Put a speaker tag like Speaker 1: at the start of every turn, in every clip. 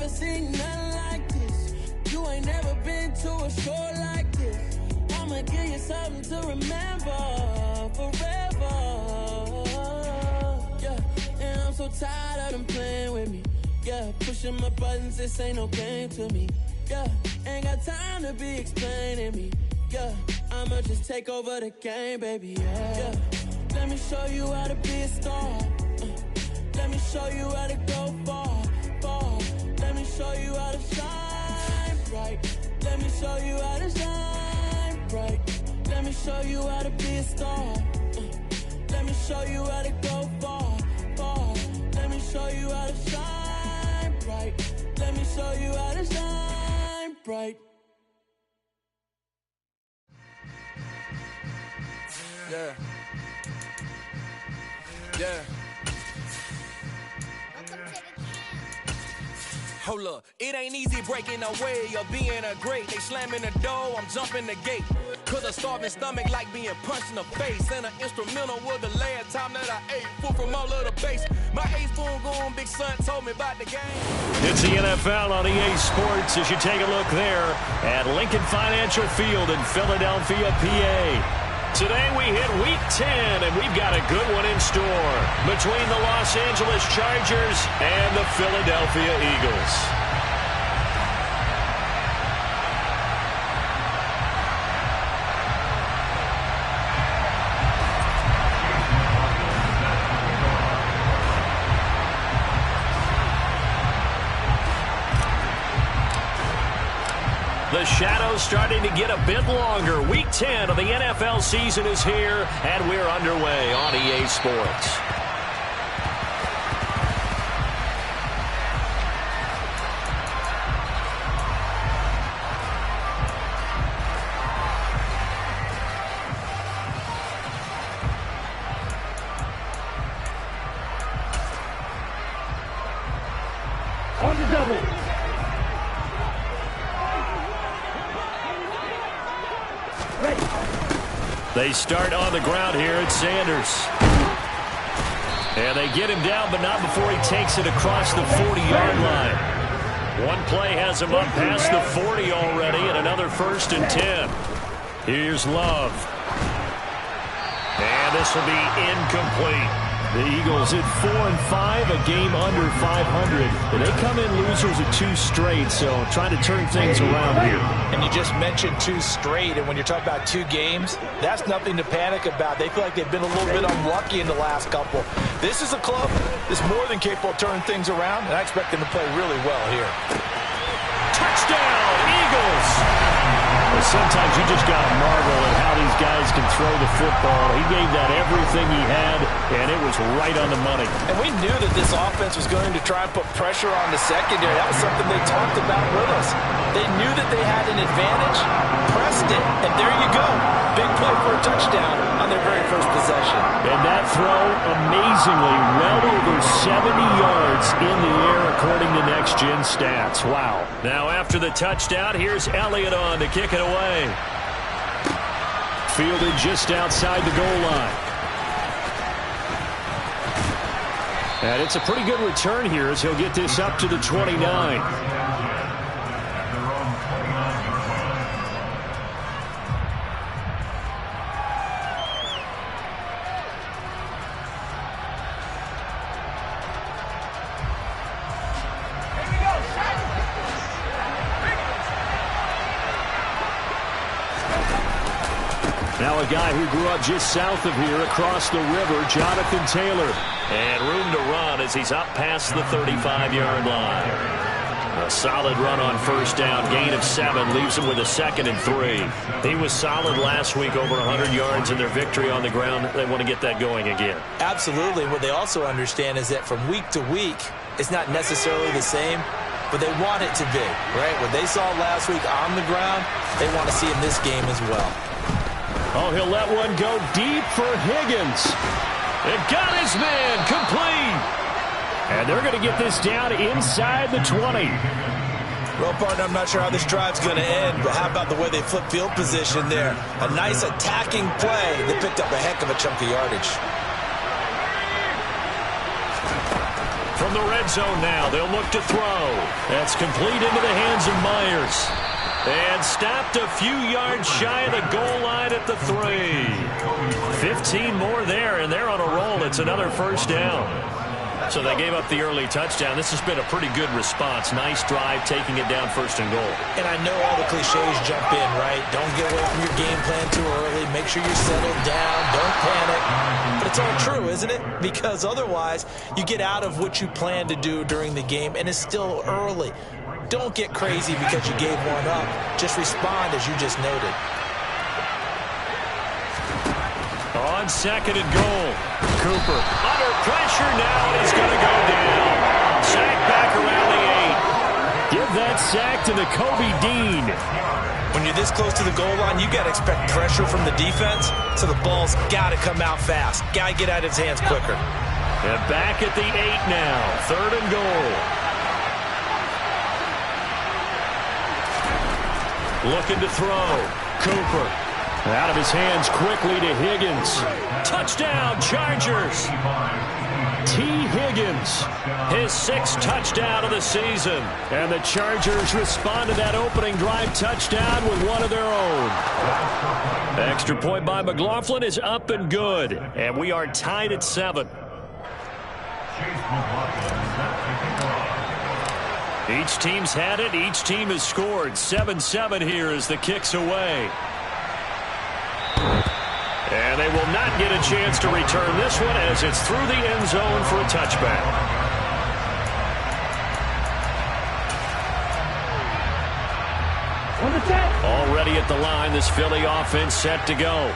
Speaker 1: never seen nothing like this. You ain't never been to a show like this. I'ma give you something to remember forever. Yeah, and I'm so tired of them playing with me. Yeah, pushing my buttons, this ain't no game to me. Yeah, ain't got time to be explaining me. Yeah, I'ma just take over the game, baby. Yeah, let me show you how to be a star. Let me show you how to go far, far. Let me show you how to shine bright. Let me show you how to shine bright. Let me show you how to be a star. Let me show you how to go far, far. Let me show you how to shine bright. Let me show you how to shine bright.
Speaker 2: Yeah. Yeah. Hold up, it ain't easy breaking away or being a great. They slamming the door, I'm jumping the gate. Cause a starving stomach like being punched in the face. And an instrumental was the last time that I ate food from all of the base. My ace spoon going, big son told me about the game.
Speaker 3: It's the NFL on EA Sports as you take a look there at Lincoln Financial Field in Philadelphia, PA. Today we hit Week 10, and we've got a good one in store between the Los Angeles Chargers and the Philadelphia Eagles. The shadow's starting to get a bit longer. Week 10 of the NFL season is here, and we're underway on EA Sports.
Speaker 4: On the double.
Speaker 3: They start on the ground here at Sanders. And they get him down, but not before he takes it across the 40-yard line. One play has him up past the 40 already, and another 1st and 10. Here's Love. And this will be incomplete. The Eagles at 4-5, a game under 500. And they come in losers of 2 straight, so trying to turn things around here.
Speaker 5: And you just mentioned 2 straight, and when you're talking about 2 games, that's nothing to panic about. They feel like they've been a little bit unlucky in the last couple. This is a club that's more than capable of turning things around, and I expect them to play really well here.
Speaker 3: Touchdown, Eagles! Well, sometimes you just got to marvel at how these guys can throw the football. He gave that everything he had, and it was right on the money.
Speaker 5: And we knew that this offense was going to try and put pressure on the secondary. That was something they talked about with us. They knew that they had an advantage, pressed it, and there you go. Big play for a touchdown on their very first possession.
Speaker 3: And that throw, amazingly, well over 70 yards in the air according to Next Gen Stats. Wow. Now after the touchdown, here's Elliott on to kick it away. Fielded just outside the goal line. And it's a pretty good return here as he'll get this up to the 29. Now a guy who grew up just south of here across the river, Jonathan Taylor. And room to run as he's up past the 35-yard line. A solid run on first down, gain of 7, leaves him with a 2nd and 3. He was solid last week, over 100 yards in their victory on the ground. They want to get that going again.
Speaker 5: Absolutely. What they also understand is that from week to week, it's not necessarily the same, but they want it to be, right? What they saw last week on the ground, they want to see in this game as well.
Speaker 3: Oh, he'll let one go deep for Higgins. It got his man complete. And they're going to get this down inside the 20.
Speaker 5: Well, partner, I'm not sure how this drive's going to end, but how about the way they flip field position there? A nice attacking play that picked up a heck of a chunk of yardage.
Speaker 3: From the red zone now, they'll look to throw. That's complete into the hands of Myers. And stopped a few yards shy of the goal line at the 3. 15 more there, and they're on a roll. It's another first down. So they gave up the early touchdown. This has been a pretty good response. Nice drive, taking it down first and goal.
Speaker 5: And I know all the cliches jump in, right? Don't get away from your game plan too early. Make sure you're settled down. Don't panic. But it's all true, isn't it? Because otherwise, you get out of what you plan to do during the game, and it's still early. Don't get crazy because you gave one up. Just respond as you just noted.
Speaker 3: On second and goal, Cooper under pressure now, and he's going to go down. Sack back around the 8. Give that sack to the Kobe Dean.
Speaker 5: When you're this close to the goal line, you got to expect pressure from the defense, so the ball's got to come out fast. Got to get out of his hands quicker.
Speaker 3: And back at the 8 now, third and goal. Looking to throw, Cooper. Out of his hands quickly to Higgins. Touchdown, Chargers. T. Higgins, his 6th touchdown of the season. And the Chargers respond to that opening drive touchdown with one of their own. Extra point by McLaughlin is up and good. And we are tied at 7. Each team's had it. Each team has scored. 7-7 here as the kick's away. And they will not get a chance to return this one as it's through the end zone for a touchback. Already at the line, this Philly offense set to go.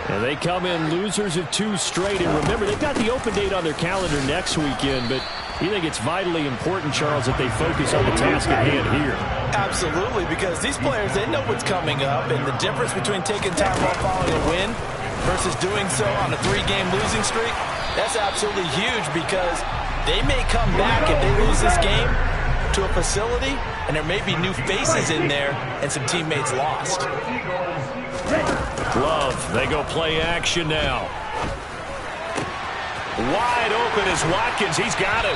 Speaker 3: And they come in losers of 2 straight. And remember, they've got the open date on their calendar next weekend, but you think it's vitally important, Charles, that they focus on the task at hand here?
Speaker 5: Absolutely, because these players, they know what's coming up, and the difference between taking time off following a win versus doing so on a 3-game losing streak, that's absolutely huge because they may come back if they lose this game to a facility, and there may be new faces in there and some teammates lost.
Speaker 3: Love, they go play action now. Wide open is Watkins. He's got it.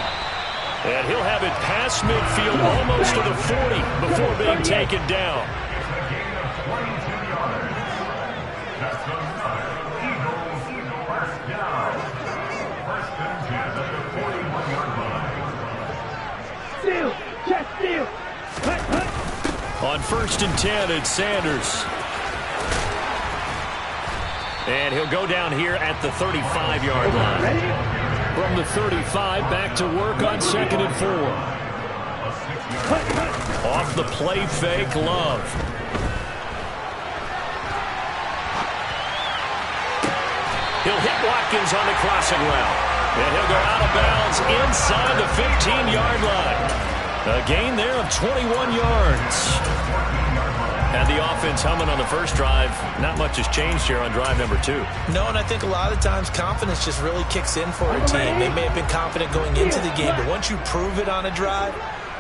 Speaker 3: And he'll have it past midfield almost to the 40 before being taken down. On 1st and 10, it's Sanders. And he'll go down here at the 35-yard line. From the 35, back to work on 2nd and 4. Off the play fake, Love. He'll hit Watkins on the crossing route. And he'll go out of bounds inside the 15-yard line. A gain there of 21 yards. And the offense humming on the first drive. Not much has changed here on drive number 2.
Speaker 5: No, and I think a lot of times confidence just really kicks in for a team. They may have been confident going into the game, but once you prove it on a drive,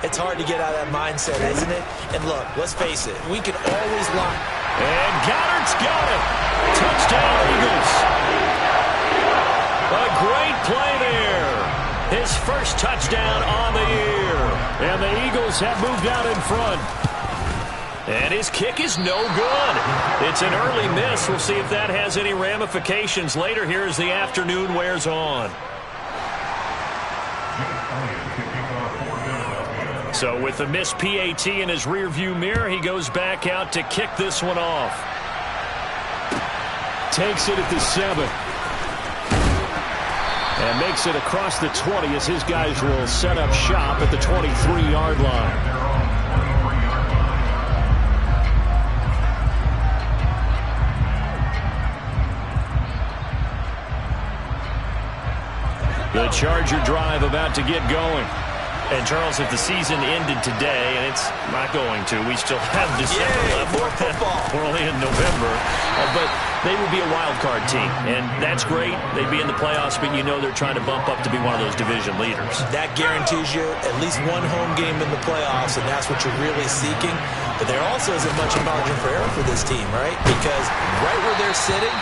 Speaker 5: it's hard to get out of that mindset, isn't it? And look, let's face it, we can always lock.
Speaker 3: And Goddard's got it. Touchdown, Eagles. A great play there. His first touchdown on the year. And the Eagles have moved out in front. And his kick is no good. It's an early miss. We'll see if that has any ramifications later here as the afternoon wears on. So with the missed PAT in his rearview mirror, he goes back out to kick this one off. Takes it at the 7. And makes it across the 20 as his guys will set up shop at the 23-yard line. The Charger drive about to get going. And, Charles, if the season ended today, and it's not going to, we still have December left.
Speaker 5: More football.
Speaker 3: We're only in November. But they would be a wild card team, and that's great. They'd be in the playoffs, but you know they're trying to bump up to be one of those division leaders.
Speaker 5: That guarantees you at least one home game in the playoffs, and that's what you're really seeking. But there also isn't much margin for error for this team, right? Because right where they're sitting,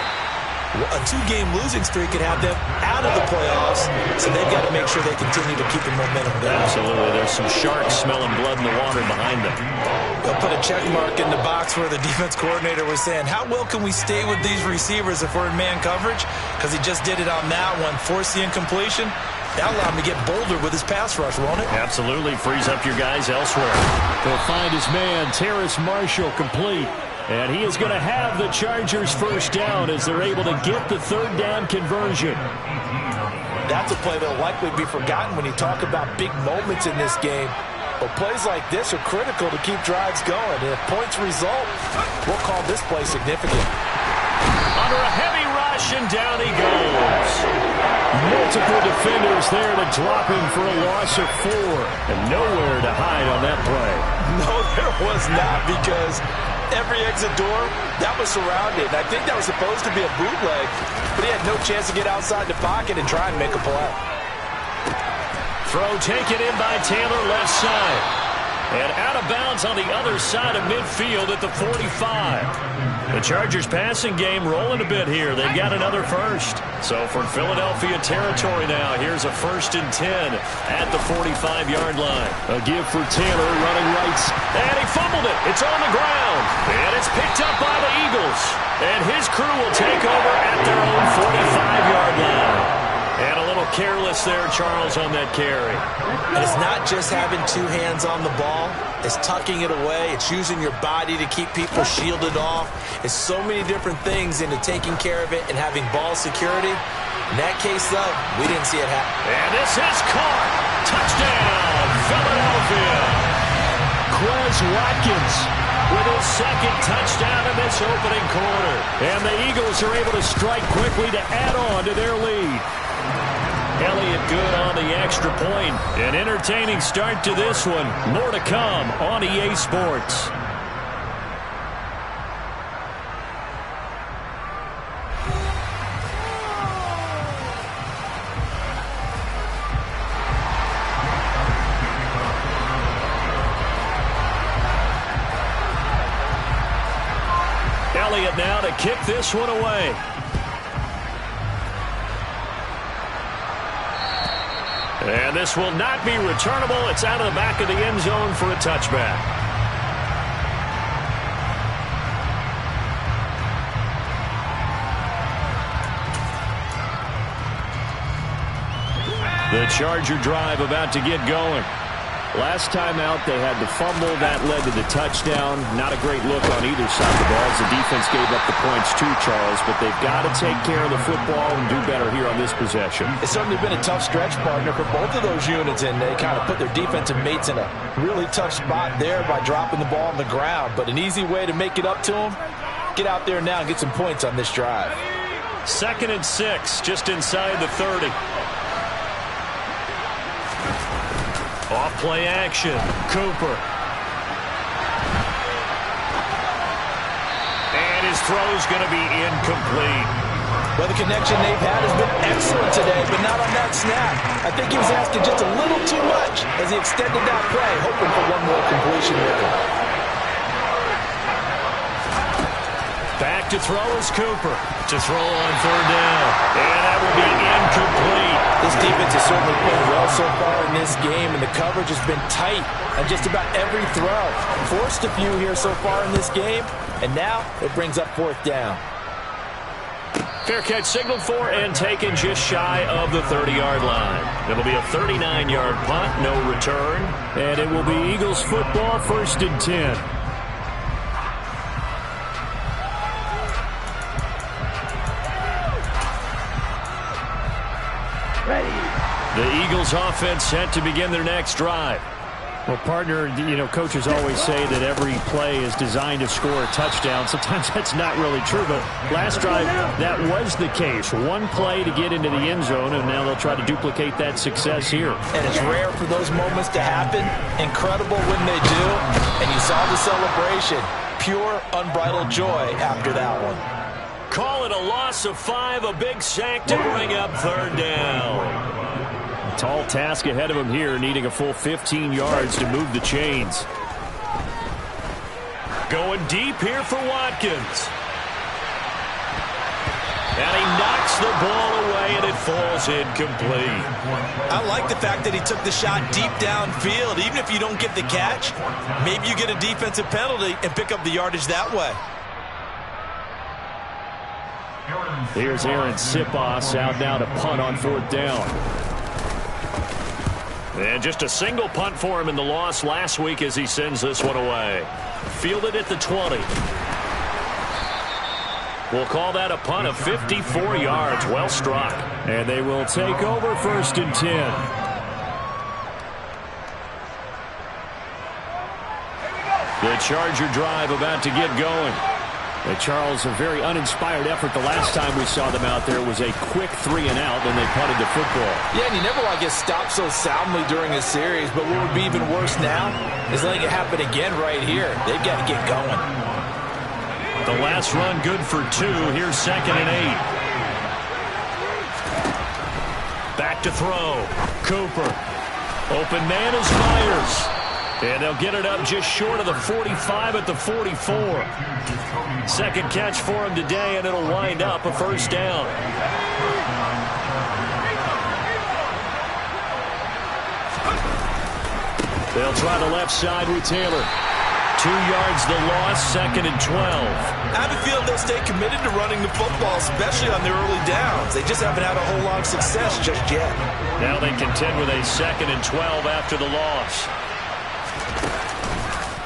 Speaker 5: A 2-game losing streak could have them out of the playoffs, so they've got to make sure they continue to keep the momentum going.
Speaker 3: Absolutely. There's some sharks smelling blood in the water behind them.
Speaker 5: They'll put a check mark in the box where the defense coordinator was saying, how well can we stay with these receivers if we're in man coverage? Because he just did it on that one, forced the incompletion. That'll allow him to get bolder with his pass rush, won't it?
Speaker 3: Absolutely. Frees up your guys elsewhere. He'll find his man, Terrace Marshall, complete. And he is going to have the Chargers first down as they're able to get the third down conversion.
Speaker 5: That's a play that will likely be forgotten when you talk about big moments in this game. But plays like this are critical to keep drives going. And if points result, we'll call this play significant.
Speaker 3: Under a heavy rush, and down he goes. Multiple defenders there to drop him for a loss of 4. And nowhere to hide on that play.
Speaker 5: No, there was not, because every exit door, that was surrounded. I think that was supposed to be a bootleg, but he had no chance to get outside the pocket and try and make a play.
Speaker 3: Throw taken in by Taylor, left side. And out of bounds on the other side of midfield at the 45. The Chargers passing game rolling a bit here. They've got another first. So from Philadelphia territory now, here's a 1st and 10 at the 45-yard line. A give for Taylor, running right. And he fumbled it. It's on the ground. And it's picked up by the Eagles. And his crew will take over at their own 45-yard line. And a little careless there, Charles, on that carry.
Speaker 5: And it's not just having 2 hands on the ball. It's tucking it away. It's using your body to keep people shielded off. It's so many different things into taking care of it and having ball security. In that case, though, we didn't see it happen.
Speaker 3: And this is caught. Touchdown, Philadelphia. Quez Watkins with his 2nd touchdown in this opening quarter. And the Eagles are able to strike quickly to add on to their lead. Elliott good on the extra point. An entertaining start to this one. More to come on EA Sports. Elliott now to kick this one away. And this will not be returnable. It's out of the back of the end zone for a touchback. The Charger drive about to get going. Last time out, they had the fumble. That led to the touchdown. Not a great look on either side of the ball as the defense gave up the points too, Charles. But they've got to take care of the football and do better here on this possession.
Speaker 5: It's certainly been a tough stretch, partner, for both of those units, and they kind of put their defensive mates in a really tough spot there by dropping the ball on the ground. But an easy way to make it up to them, get out there now and get some points on this drive.
Speaker 3: 2nd and 6, just inside the 30. Off play action. Cooper. And his throw's going to be incomplete.
Speaker 5: Well, the connection they've had has been excellent today, but not on that snap. I think he was asking just a little too much as he extended that play, hoping for one more completion with him.
Speaker 3: Back to throw is Cooper. To throw on 3rd down. And that will be incomplete.
Speaker 5: This defense has certainly played well so far in this game, and the coverage has been tight on just about every throw. Forced a few here so far in this game, and now it brings up 4th down.
Speaker 3: Fair catch signaled for and taken just shy of the 30-yard line. It'll be a 39-yard punt, no return. And it will be Eagles football, 1st and 10. The Eagles offense set to begin their next drive. Well, partner, you know, coaches always say that every play is designed to score a touchdown. Sometimes that's not really true, but last drive, that was the case. One play to get into the end zone, and now they'll try to duplicate that success here.
Speaker 5: And it's rare for those moments to happen. Incredible when they do. And you saw the celebration. Pure, unbridled joy after that one.
Speaker 3: Call it a loss of 5, a big sack to bring up 3rd down. Tall task ahead of him here, needing a full 15 yards to move the chains. Going deep here for Watkins. And he knocks the ball away, and it falls incomplete.
Speaker 5: I like the fact that he took the shot deep downfield. Even if you don't get the catch, maybe you get a defensive penalty and pick up the yardage that way.
Speaker 3: Here's Aaron Sipos out now to punt on 4th down. And just a single punt for him in the loss last week as he sends this one away. Fielded at the 20. We'll call that a punt of 54 yards. Well struck. And they will take over 1st and 10. The Charger drive about to get going. Charles, a very uninspired effort the last time we saw them out there. Was a quick 3-and-out, and they punted the football.
Speaker 5: Yeah, and you never want to get stopped so soundly during a series, but what would be even worse now is letting it happen again right here. They've got to get going.
Speaker 3: The last run good for 2. Here's 2nd and 8. Back to throw. Cooper. Open man is Myers. And they'll get it up just short of the 45 at the 44. Second catch for him today, and it'll wind up a 1st down. They'll try the left side with Taylor. 2 yards the loss, 2nd and 12.
Speaker 5: I have a feeling they'll stay committed to running the football, especially on their early downs. They just haven't had a whole lot of success just yet.
Speaker 3: Now they contend with a 2nd and 12 after the loss.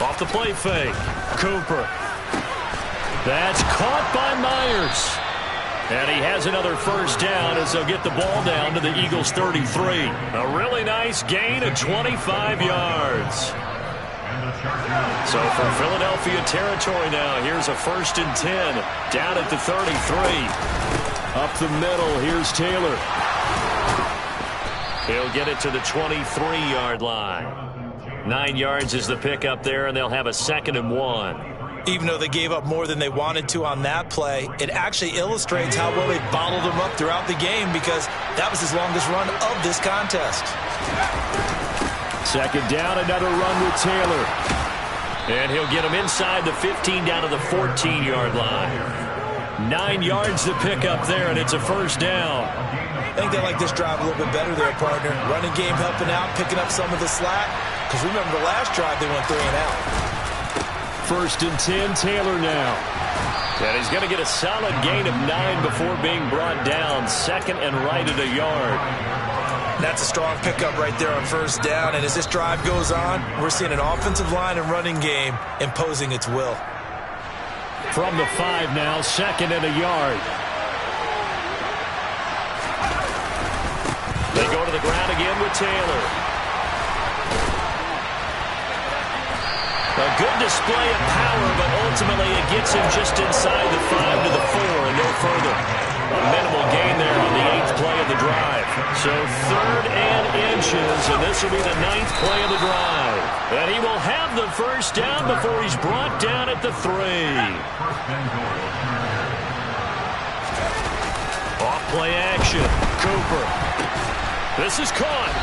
Speaker 3: Off the play fake. Cooper. That's caught by Myers. And he has another 1st down as they'll get the ball down to the Eagles' 33. A really nice gain of 25 yards. So for Philadelphia territory now, here's a 1st and 10. Down at the 33. Up the middle, here's Taylor. He'll get it to the 23-yard line. 9 yards is the pickup there, and they'll have a 2nd and 1.
Speaker 5: Even though they gave up more than they wanted to on that play, it actually illustrates how well they bottled them up throughout the game, because that was his longest run of this contest.
Speaker 3: 2nd down, another run with Taylor. And he'll get him inside the 15 down to the 14-yard line. 9 yards to pick up there, and it's a 1st down.
Speaker 5: I think they like this drive a little bit better there, partner. Running game helping out, picking up some of the slack. Because remember, the last drive they went 3-and-out.
Speaker 3: 1st and 10, Taylor now. And he's going to get a solid gain of 9 before being brought down. 2nd and right at a yard.
Speaker 5: That's a strong pickup right there on 1st down. And as this drive goes on, we're seeing an offensive line and running game imposing its will.
Speaker 3: From the 5 now, 2nd and a yard. They go to the ground again with Taylor. A good display of power, but ultimately it gets him just inside the 5 to the 4 and no further. A minimal gain there on the 8th play of the drive. So 3rd and inches, and this will be the 9th play of the drive. And he will have the 1st down before he's brought down at the 3. Off play action. Cooper. This is caught.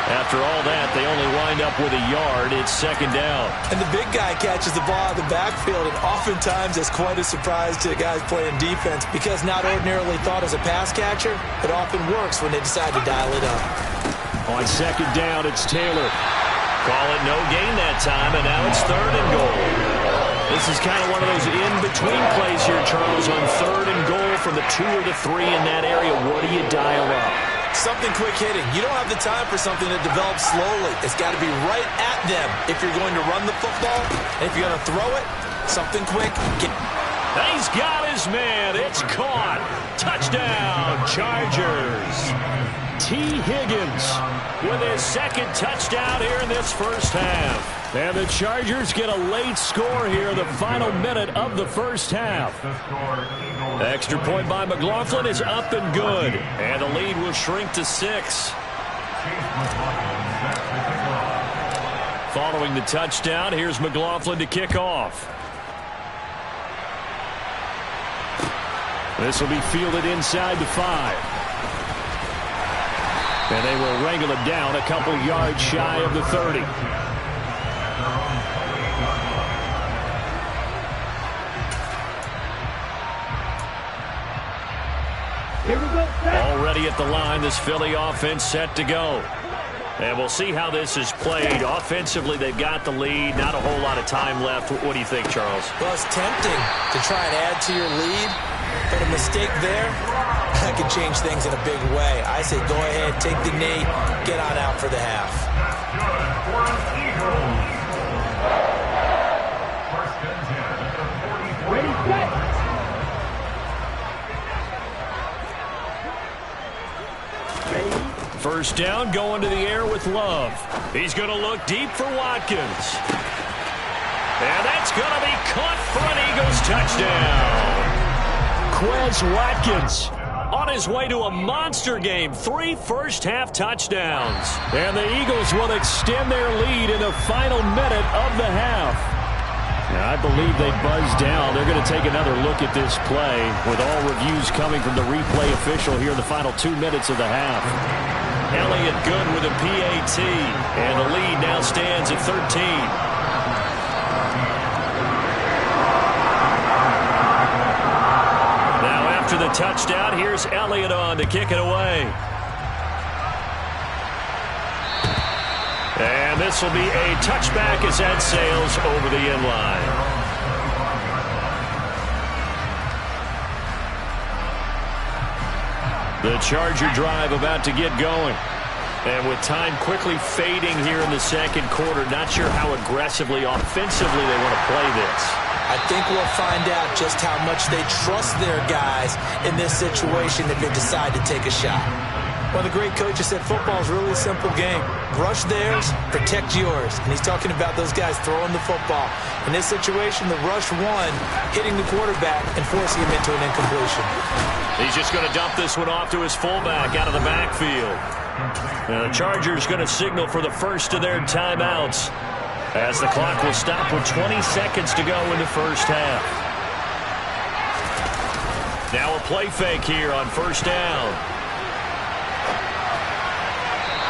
Speaker 3: After all that, they only wind up with a yard. It's 2nd down.
Speaker 5: And the big guy catches the ball in the backfield, and oftentimes it's quite a surprise to the guys playing defense, because not ordinarily thought as a pass catcher, it often works when they decide to dial it up.
Speaker 3: On 2nd down, it's Taylor. Call it no gain that time, and now it's 3rd and goal. This is kind of one of those in-between plays here, Charles, on 3rd and goal from the 2 or the 3 in that area. What do you dial up?
Speaker 5: Something quick hitting. You don't have the time for something that develops slowly. It's got to be right at them if you're going to run the football. And if you're going to throw it, something quick.
Speaker 3: He's got his man. It's caught. Touchdown, Chargers. T. Higgins with his 2nd touchdown here in this 1st half. And the Chargers get a late score here, the final minute of the 1st half. Extra point by McLaughlin is up and good. And the lead will shrink to 6. Following the touchdown, here's McLaughlin to kick off. This will be fielded inside the 5. And they will wrangle it down a couple yards shy of the 30. ready at the line. This Philly offense set to go. And we'll see how this is played. Offensively, they've got the lead. Not a whole lot of time left. What do you think, Charles?
Speaker 5: Well, it's tempting to try and add to your lead, but a mistake there, that could change things in a big way. I say go ahead, take the knee, get on out for the half.
Speaker 4: Ready, set.
Speaker 3: First down, going to the air with Love. He's going to look deep for Watkins. And that's going to be caught for an Eagles touchdown. Quez Watkins on his way to a monster game. 3 first-half touchdowns. And the Eagles will extend their lead in the final minute of the half. Now, I believe they buzzed down. They're going to take another look at this play with all reviews coming from the replay official here in the final 2 minutes of the half. Elliott good with a PAT, and the lead now stands at 13. Now after the touchdown, here's Elliott on to kick it away. And this will be a touchback as that sails over the end line. The Charger drive about to get going. And with time quickly fading here in the second quarter, not sure how aggressively, offensively they want to play this.
Speaker 5: I think we'll find out just how much they trust their guys in this situation if they decide to take a shot. Well, the great coach has said football is really a simple game. Rush theirs, protect yours. And he's talking about those guys throwing the football. In this situation, the rush one, hitting the quarterback and forcing him into an incompletion.
Speaker 3: He's just going to dump this one off to his fullback out of the backfield. Now the Chargers going to signal for the first of their timeouts as the clock will stop with 20 seconds to go in the first half. Now a play fake here on first down.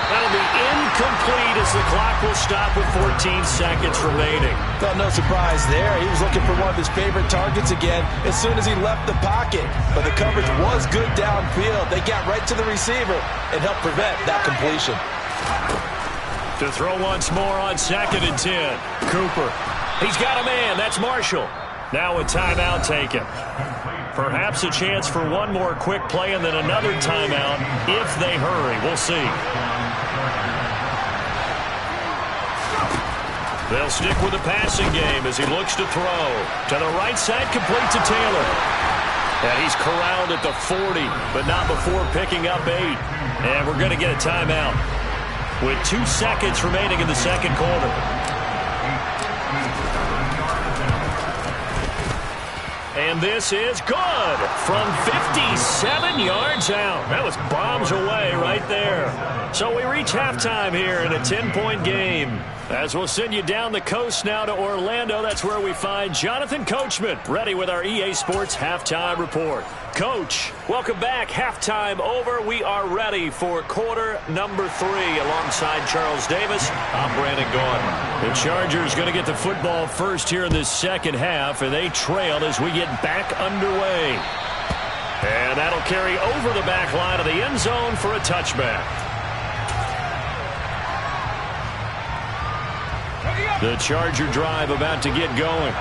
Speaker 3: That'll be incomplete as the clock will stop with 14 seconds remaining.
Speaker 5: Well, no surprise there. He was looking for one of his favorite targets again as soon as he left the pocket. But the coverage was good downfield. They got right to the receiver and helped prevent that completion.
Speaker 3: To throw once more on 2nd and 10. Cooper. He's got a man. That's Marshall. Now a timeout taken. Perhaps a chance for one more quick play and then another timeout if they hurry. We'll see. They'll stick with the passing game as he looks to throw. To the right side, complete to Taylor. And he's corralled at the 40, but not before picking up 8. And we're going to get a timeout with 2 seconds remaining in the second quarter. And this is good from 57 yards out. That was bombs away right there. So we reach halftime here in a 10-point game. As we'll send you down the coast now to Orlando, that's where we find Jonathan Coachman, ready with our EA Sports Halftime Report. Coach, welcome back. Halftime over. We are ready for quarter number 3. Alongside Charles Davis, I'm Brandon Gaudin. The Chargers going to get the football first here in this second half, and they trail as we get back underway. And that'll carry over the back line of the end zone for a touchback. The Charger drive about to get going.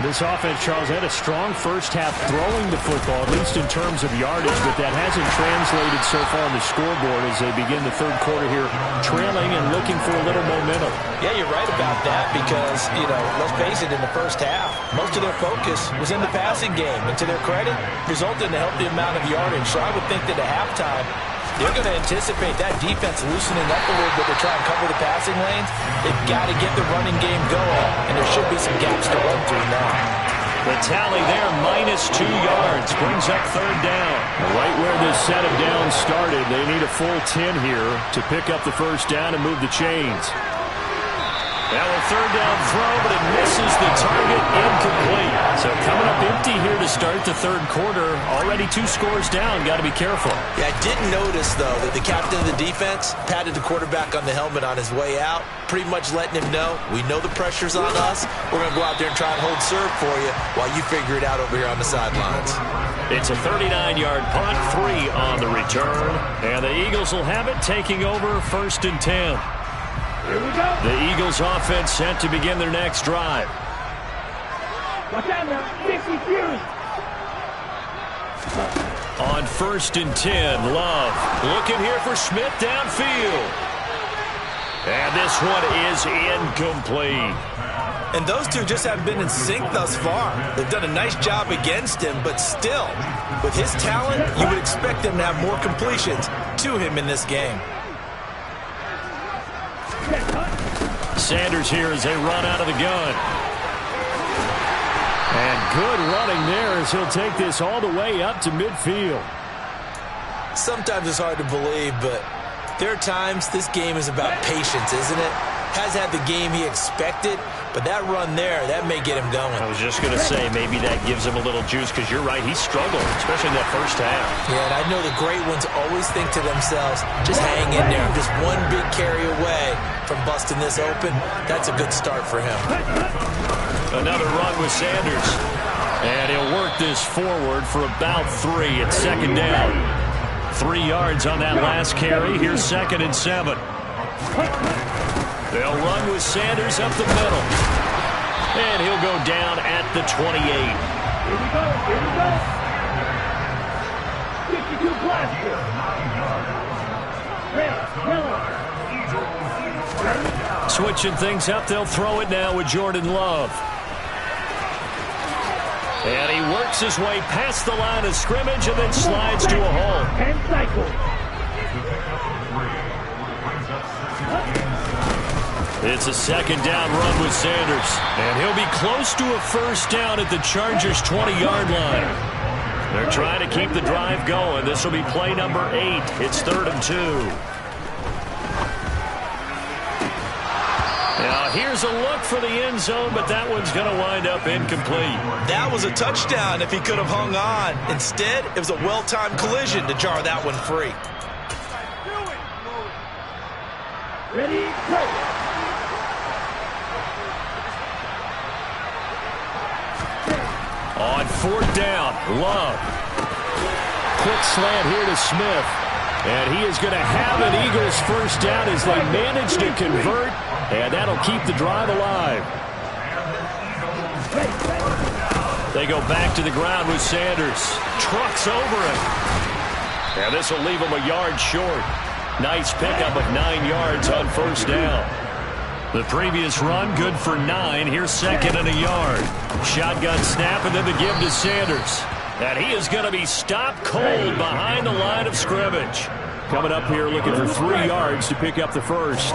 Speaker 6: This offense, Charles, had a strong first half throwing the football, at least in terms of yardage, but that hasn't translated so far on the scoreboard as they begin the third quarter here, trailing and looking for a little momentum.
Speaker 5: Yeah, you're right about that because, let's face it, in the first half, most of their focus was in the passing game, and to their credit, resulted in a healthy amount of yardage. So I would think that at halftime, they're going to anticipate that defense loosening up a little bit to try and cover the passing lanes. They've got to get the running game going, and there should be some gaps to run through now.
Speaker 3: The tally there, -2 yards, brings up third down.
Speaker 6: Right where this set of downs started, they need a full 10 here to pick up the first down and move the chains.
Speaker 3: That will third down throw, but it misses the target, incomplete. So coming up empty here to start the third quarter. Already 2 scores down. Got to be careful.
Speaker 5: Yeah, I did notice, though, that the captain of the defense patted the quarterback on the helmet on his way out, pretty much letting him know, we know the pressure's on us. We're going to go out there and try and hold serve for you while you figure it out over here on the sidelines.
Speaker 3: It's a 39-yard punt, 3 on the return. And the Eagles will have it, taking over 1st and 10.
Speaker 4: Here we go.
Speaker 3: The Eagles offense set to begin their next drive.
Speaker 4: Watch out now. 50 Fury.
Speaker 3: On 1st and 10, Love looking here for Smith downfield. And this one is incomplete.
Speaker 5: And those two just haven't been in sync thus far. They've done a nice job against him, but still, with his talent, you would expect them to have more completions to him in this game.
Speaker 3: Sanders here as they run out of the gun. And good running there as he'll take this all the way up to midfield.
Speaker 5: Sometimes it's hard to believe, but there are times this game is about patience, isn't it? Has had the game he expected, but that run there, that may get him going.
Speaker 3: I was just going to say, maybe that gives him a little juice, because you're right, he struggled, especially in that first half.
Speaker 5: Yeah, and I know the great ones always think to themselves, just hang in there. Just one big carry away from busting this open. That's a good start for him.
Speaker 3: Another run with Sanders. And he'll work this forward for about 3 at 2nd down. 3 yards on that last carry. Here's 2nd and 7. They'll run with Sanders up the middle. And he'll go down at the 28.
Speaker 4: Here we go. Here we go. 52 blaster.
Speaker 3: Switching things up, they'll throw it now with Jordan Love. And he works his way past the line of scrimmage and then slides to a hole.
Speaker 4: And cycle.
Speaker 3: It's a 2nd down run with Sanders. And he'll be close to a 1st down at the Chargers' 20-yard line. They're trying to keep the drive going. This will be play number 8. It's 3rd and 2. Now here's a look for the end zone, but that one's going to wind up incomplete.
Speaker 5: That was a touchdown if he could have hung on. Instead, it was a well-timed collision to jar that one free.
Speaker 4: Ready, go.
Speaker 3: On 4th down, Love. Quick slant here to Smith. And he is going to have an Eagles 1st down as they manage to convert. And that'll keep the drive alive. They go back to the ground with Sanders. Trucks over him. And this will leave him a yard short. Nice pickup of 9 yards on 1st down. The previous run, good for 9. Here's 2nd and a yard. Shotgun snap and then the give to Sanders. And he is going to be stopped cold behind the line of scrimmage. Coming up here looking for 3 yards to pick up the 1st.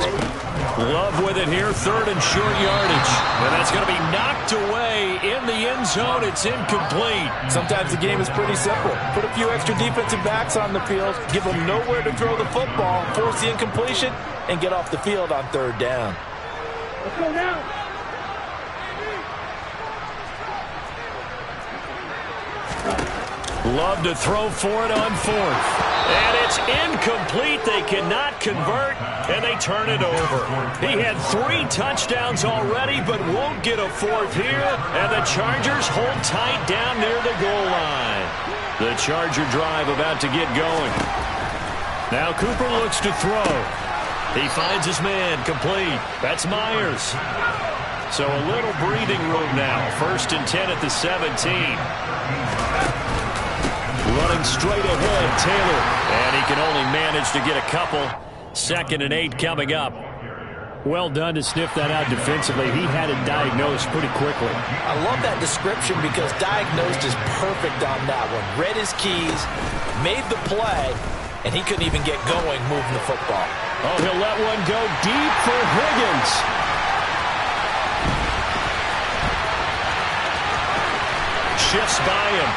Speaker 3: Love with it here, 3rd and short yardage. And that's going to be knocked away in the end zone. It's incomplete.
Speaker 5: Sometimes the game is pretty simple. Put a few extra defensive backs on the field, give them nowhere to throw the football, force the incompletion, and get off the field on 3rd down.
Speaker 4: Let's go now.
Speaker 3: Love to throw for it on 4th. And it's incomplete. They cannot convert, and they turn it over. He had 3 touchdowns already, but won't get a 4th here. And the Chargers hold tight down near the goal line. The Charger drive about to get going. Now Cooper looks to throw. He finds his man, complete. That's Myers. So a little breathing room now. 1st and 10 at the 17. Running straight ahead, Taylor. And he can only manage to get a couple. 2nd and 8 coming up. Well done to sniff that out defensively. He had it diagnosed pretty quickly.
Speaker 5: I love that description because diagnosed is perfect on that one. Read his keys, made the play, and he couldn't even get going moving the football.
Speaker 3: Oh, he'll let one go deep for Higgins. Shifts by him.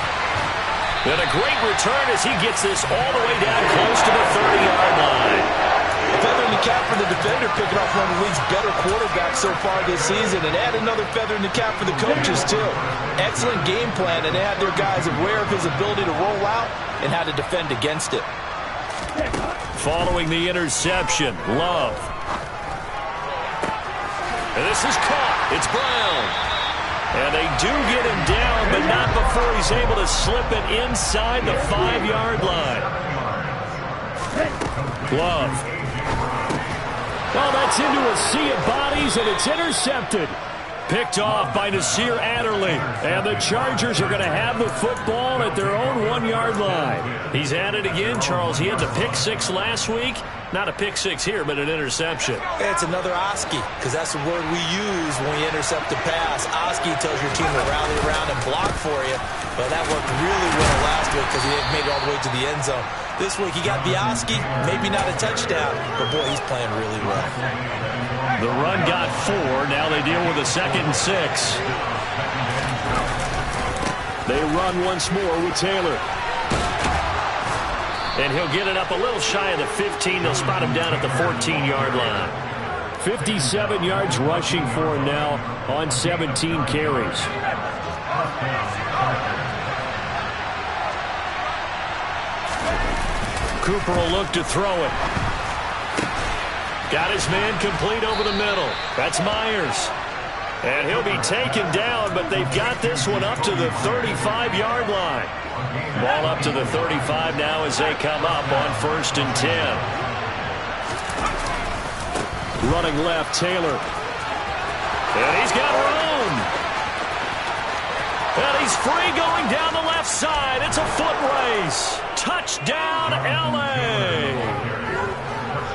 Speaker 3: And a great return as he gets this all the way down close to the 30-yard line.
Speaker 5: feather in the cap for the defender, picking off one of the league's better quarterbacks so far this season, and add another feather in the cap for the coaches, too. Excellent game plan, and they had their guys aware of his ability to roll out and how to defend against it.
Speaker 3: Following the interception, Love. And this is caught. It's Brown. And they do get him down, but not before he's able to slip it inside the 5-yard line. Love. Well, that's into a sea of bodies, and it's intercepted. Picked off by Nasir Adderley. And the Chargers are going to have the football at their own 1-yard line. He's at it again, Charles. He had the pick 6 last week. Not a pick 6 here, but an interception.
Speaker 5: It's another Oski, because that's the word we use when we intercept a pass. Oski tells your team to rally around and block for you. But that worked really well last week because he didn't make it all the way to the end zone. This week he got the Oski, maybe not a touchdown, but boy, he's playing really well.
Speaker 3: The run got 4. Now they deal with a 2nd and 6. They run once more with Taylor. And he'll get it up a little shy of the 15. They'll spot him down at the 14-yard line. 57 yards rushing for him now on 17 carries. Cooper will look to throw it. Got his man complete over the middle. That's Myers. And he'll be taken down, but they've got this one up to the 35-yard line. Ball up to the 35 now as they come up on 1st and 10. Running left, Taylor. And he's got room. And he's free going down the left side. It's a foot race. Touchdown, L.A.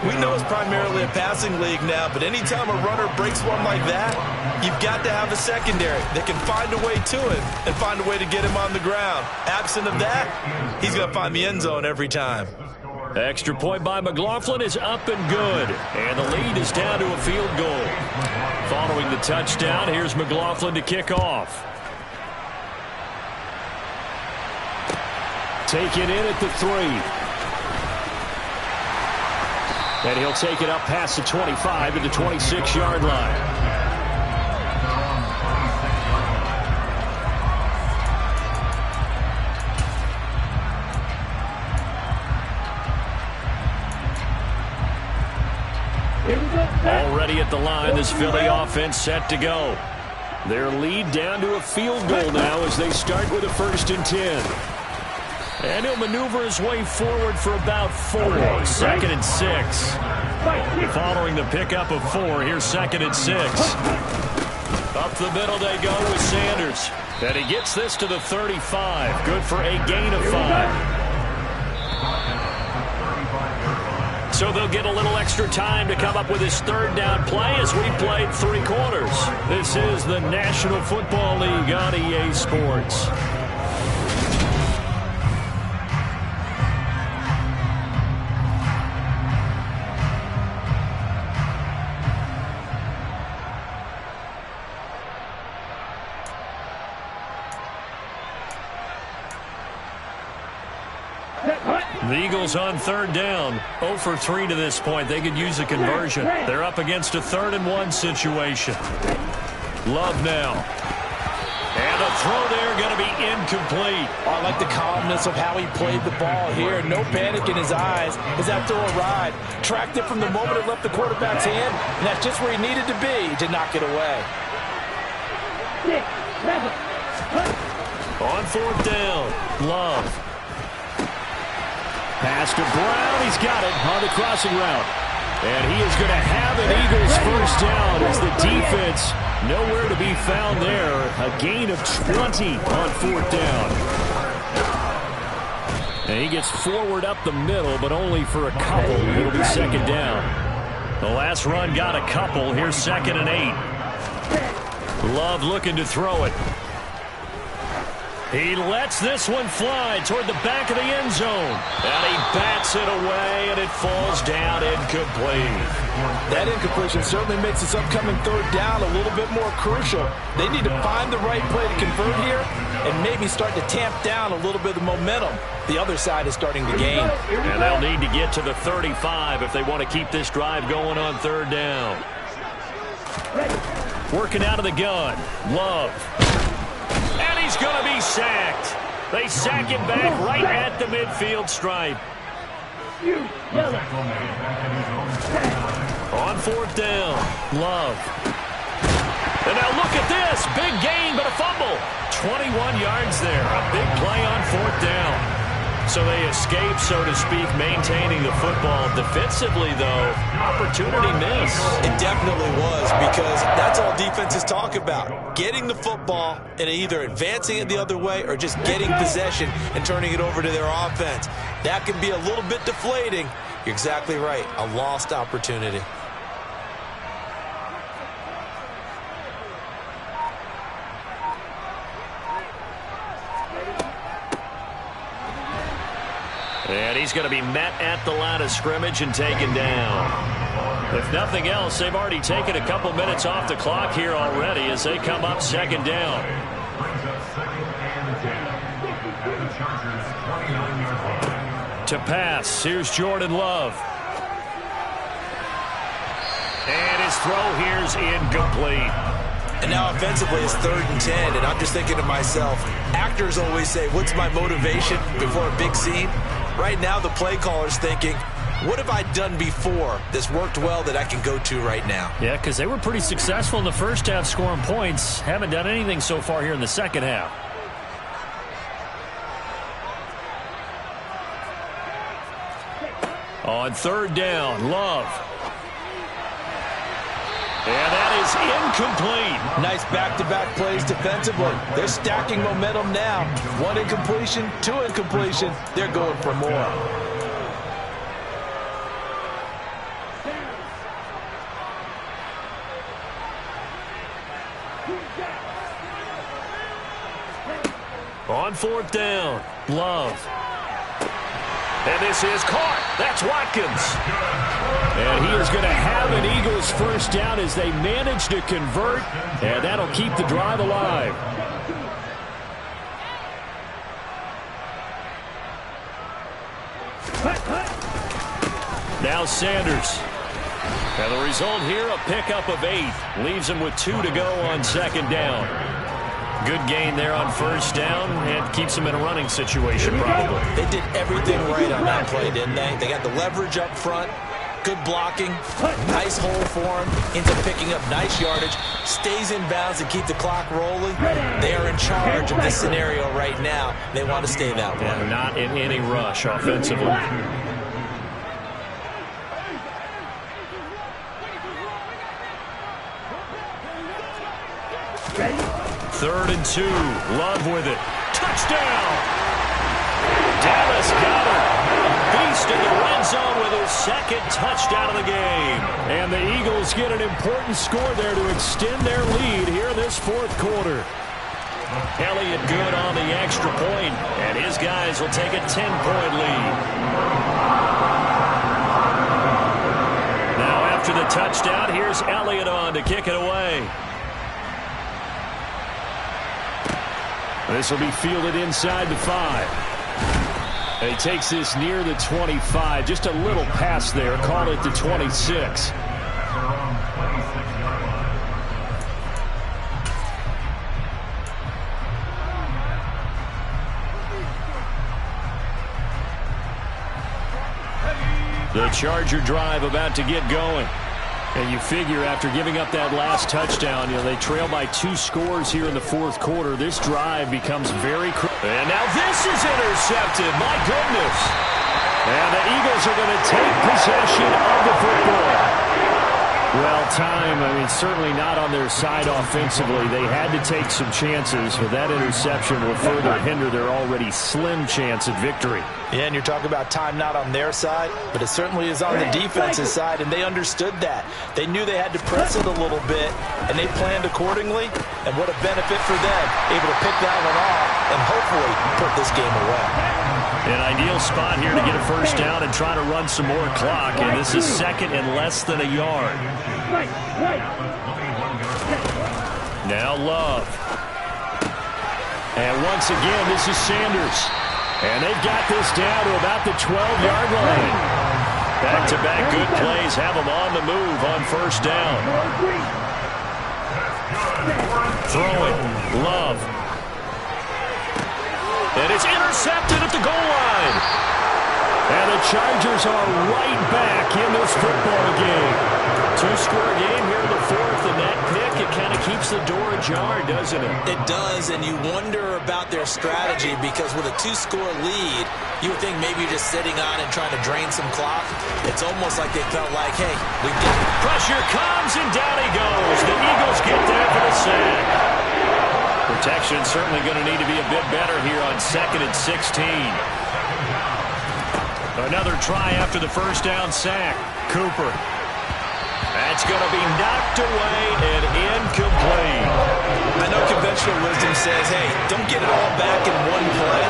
Speaker 5: We know it's primarily a passing league now, but anytime a runner breaks one like that, you've got to have a secondary that can find a way to him and find a way to get him on the ground. Absent of that, he's going to find the end zone every time.
Speaker 3: Extra point by McLaughlin is up and good. And the lead is down to a field goal. Following the touchdown, here's McLaughlin to kick off. Take it in at the 3. And he'll take it up past the 25 to the 26-yard line. Already at the line, this Philly offense set to go. Their lead down to a field goal now as they start with a 1st and 10. And he'll maneuver his way forward for about 4. 2nd and 6. Following the pickup of 4, here's 2nd and 6. Up the middle they go with Sanders. And he gets this to the 35. Good for a gain of 5. So they'll get a little extra time to come up with his 3rd down play as we played 3 quarters. This is the National Football League on EA Sports. The Eagles on 3rd down. 0 for 3 to this point. They could use a conversion. They're up against a 3rd and 1 situation. Love now. And a throw there going to be incomplete.
Speaker 5: I like the calmness of how he played the ball here. No panic in his eyes as that throw arrived. Tracked it from the moment it left the quarterback's hand, and that's just where he needed to be to knock it away.
Speaker 3: On 4th down, Love. Pass to Brown. He's got it on the crossing route. And he is going to have an Eagles 1st down as the defense nowhere to be found there. A gain of 20 on 4th down. And he gets forward up the middle, but only for a couple. It'll be 2nd down. The last run got a couple. Here's 2nd and 8. Love looking to throw it. He lets this one fly toward the back of the end zone. And he bats it away, and it falls down incomplete.
Speaker 5: That incompletion certainly makes this upcoming third down a little bit more crucial. They need to find the right play to convert here and maybe start to tamp down a little bit of the momentum the other side is starting to gain.
Speaker 3: And they'll need to get to the 35 if they want to keep this drive going on third down. Working out of the gun. Love. And he's going to be sacked. They sack him back right at the midfield stripe. On fourth down, Love. And now look at this. Big gain, but a fumble. 21 yards there. A big play on fourth down. So they escape, so to speak, maintaining the football. Defensively, though, opportunity missed.
Speaker 5: It definitely was, because that's all defenses talk about. Getting the football and either advancing it the other way or just getting possession and turning it over to their offense. That can be a little bit deflating. You're exactly right. A lost opportunity.
Speaker 3: And he's going to be met at the line of scrimmage and taken down. If nothing else, they've already taken a couple minutes off the clock here already as they come up second down. To pass, here's Jordan Love. And his throw here's incomplete.
Speaker 5: And now offensively it's 3rd and 10, and I'm just thinking to myself, actors always say, what's my motivation before a big scene? Right now the play caller's thinking, what have I done before that's worked well that I can go to right now?
Speaker 6: Yeah, because they were pretty successful in the first half scoring points. Haven't done anything so far here in the second half. On third down, Love. And that is incomplete.
Speaker 5: Nice back-to-back plays defensively. They're stacking momentum now. 1 incompletion, 2 incompletion. They're going for more.
Speaker 3: On fourth down, Love. And this is caught. That's Watkins. And he is going to have an Eagles first down as they manage to convert. And that'll keep the drive alive. Now Sanders. And the result here, a pickup of 8. Leaves him with 2 to go on second down. Good gain there on first down and keeps them in a running situation probably.
Speaker 5: They did everything right on that play, didn't they? They got the leverage up front, good blocking, nice hole for him, ends up picking up nice yardage, stays in bounds and keep the clock rolling. They are in charge of this scenario right now. They want to stay that way.
Speaker 3: And not in any rush offensively. Third and 2. Love with it. Touchdown! Dallas got it. Beast in the red zone with his second touchdown of the game. And the Eagles get an important score there to extend their lead here in this fourth quarter. Elliott good on the extra point, and his guys will take a 10-point lead. Now after the touchdown, here's Elliott on to kick it away. This will be fielded inside the 5. And he takes this near the 25. Just a little pass there. Call it the 26. The Charger drive about to get going. And you figure after giving up that last touchdown, they trail by 2 scores here in the fourth quarter. This drive becomes very critical. And now this is intercepted. My goodness. And the Eagles are going to take possession of the football.
Speaker 6: Well, time, certainly not on their side offensively. They had to take some chances, but that interception will further hinder their already slim chance at victory.
Speaker 5: Yeah, and you're talking about time not on their side, but it certainly is on the defense's side, and they understood that. They knew they had to press it a little bit, and they planned accordingly, and what a benefit for them, able to pick that one off and hopefully put this game away.
Speaker 6: An ideal spot here to get a first down and try to run some more clock, and this is second and less than a yard. Now Love. And once again, this is Sanders. And they've got this down to about the 12-yard line. Back-to-back good plays have them on the move on first down. Throwing. Love. And it's intercepted at the goal line. And the Chargers are right back in this football game. Two-score game here in the fourth, and that pick, it kind of keeps the door ajar, doesn't it?
Speaker 5: It does, and you wonder about their strategy because with a two-score lead, you would think maybe you're just sitting on and trying to drain some clock. It's almost like they felt like, hey, we've got it.
Speaker 6: Pressure comes, and down he goes. The Eagles get there for the sack. Protection certainly going to need to be a bit better here on 2nd and 16. Another try after the first down sack. Cooper. That's going to be knocked away and incomplete.
Speaker 5: I know conventional wisdom says, hey, don't get it all back in one play.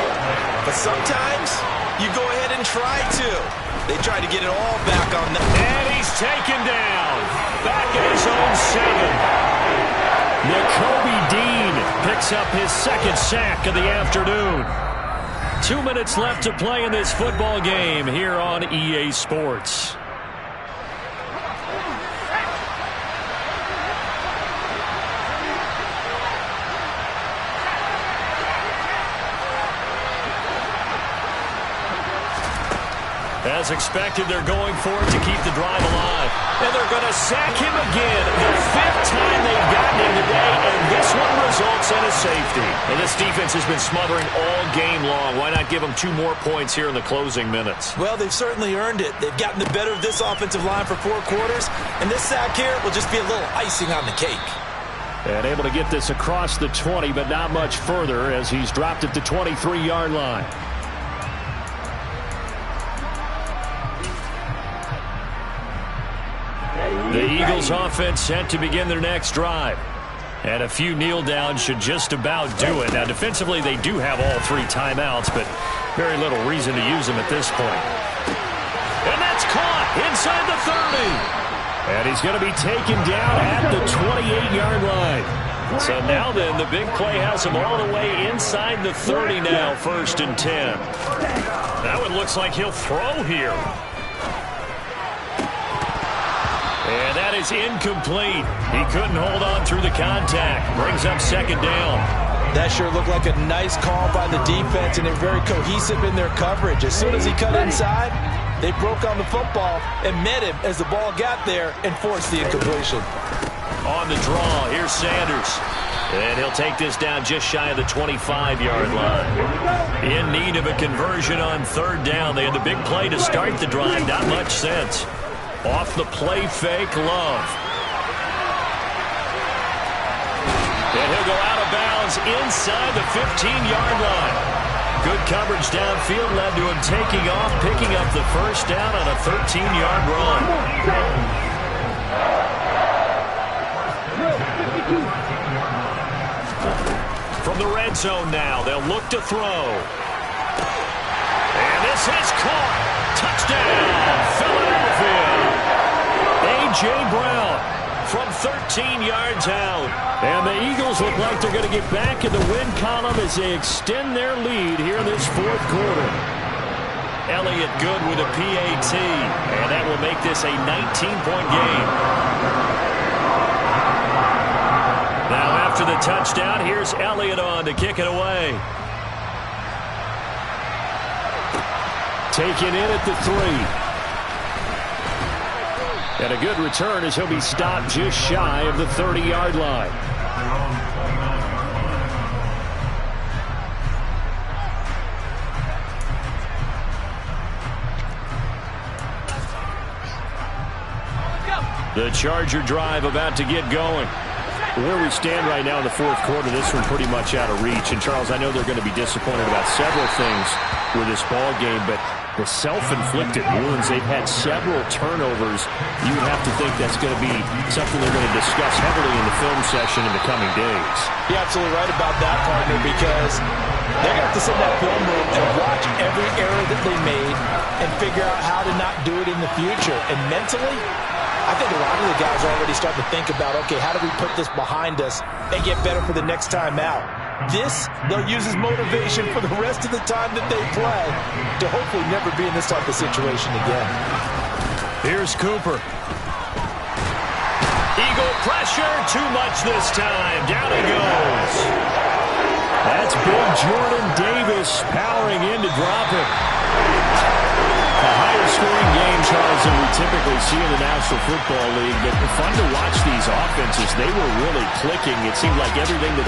Speaker 5: But sometimes you go ahead and try to. They try to get it all back on the...
Speaker 6: And he's taken down. Back at his own 7. Nakobe Dean picks up his second sack of the afternoon. 2 minutes left to play in this football game here on EA Sports. As expected, they're going for it to keep the drive alive. And they're going to sack him again. The 5th time they've gotten him today, and this one results in a safety. And this defense has been smothering all game long. Why not give them 2 more points here in the closing minutes?
Speaker 5: Well, they've certainly earned it. They've gotten the better of this offensive line for 4 quarters, and this sack here will just be a little icing on the cake.
Speaker 6: And able to get this across the 20, but not much further as he's dropped at the 23-yard line. The Eagles offense set to begin their next drive. And a few kneel downs should just about do it. Now, defensively, they do have all 3 timeouts, but very little reason to use them at this point. And that's caught inside the 30. And he's going to be taken down at the 28-yard line. So now then, the big play has him all the way inside the 30 now, 1st and 10. That one looks like he'll throw here. And that is incomplete. He couldn't hold on through the contact. Brings up 2nd down.
Speaker 5: That sure looked like a nice call by the defense, and they're very cohesive in their coverage. As soon as he cut inside, they broke on the football and met him as the ball got there and forced the incompletion.
Speaker 6: On the draw, here's Sanders. And he'll take this down just shy of the 25-yard line. In need of a conversion on 3rd down. They had the big play to start the drive. Not much sense. Off the play fake, Love. And he'll go out of bounds inside the 15-yard line. Good coverage downfield led to him taking off, picking up the first down on a 13-yard run. From the red zone now, they'll look to throw. And this is caught. Touchdown, Philadelphia. A.J. Brown from 13 yards out. And the Eagles look like they're going to get back in the win column as they extend their lead here in this 4th quarter. Elliott good with a PAT. And that will make this a 19-point game. Now after the touchdown, here's Elliott on to kick it away. Taken in at the 3. And a good return as he'll be stopped just shy of the 30-yard line.
Speaker 3: The Charger drive about to get going.
Speaker 6: Where we stand right now in the fourth quarter, this one pretty much out of reach. And, Charles, I know they're going to be disappointed about several things with this ball game, but the self-inflicted wounds, they've had several turnovers. You would have to think that's going to be something they're going to discuss heavily in the film session in the coming days.
Speaker 5: You're absolutely right about that, partner, because they're going to have to sit in that film room and watch every error that they made and figure out how to not do it in the future. And mentally, I think a lot of the guys are already starting to think about, okay, how do we put this behind us and get better for the next time out? This, they'll use as motivation for the rest of the time that they play to hopefully never be in this type of situation again.
Speaker 3: Here's Cooper. Eagle pressure, too much this time. Down he goes.
Speaker 6: That's big Jordan Davis powering in to drop it. A higher scoring game, Charles, than we typically see in the National Football League. But fun to watch these offenses. They were really clicking. It seemed like everything that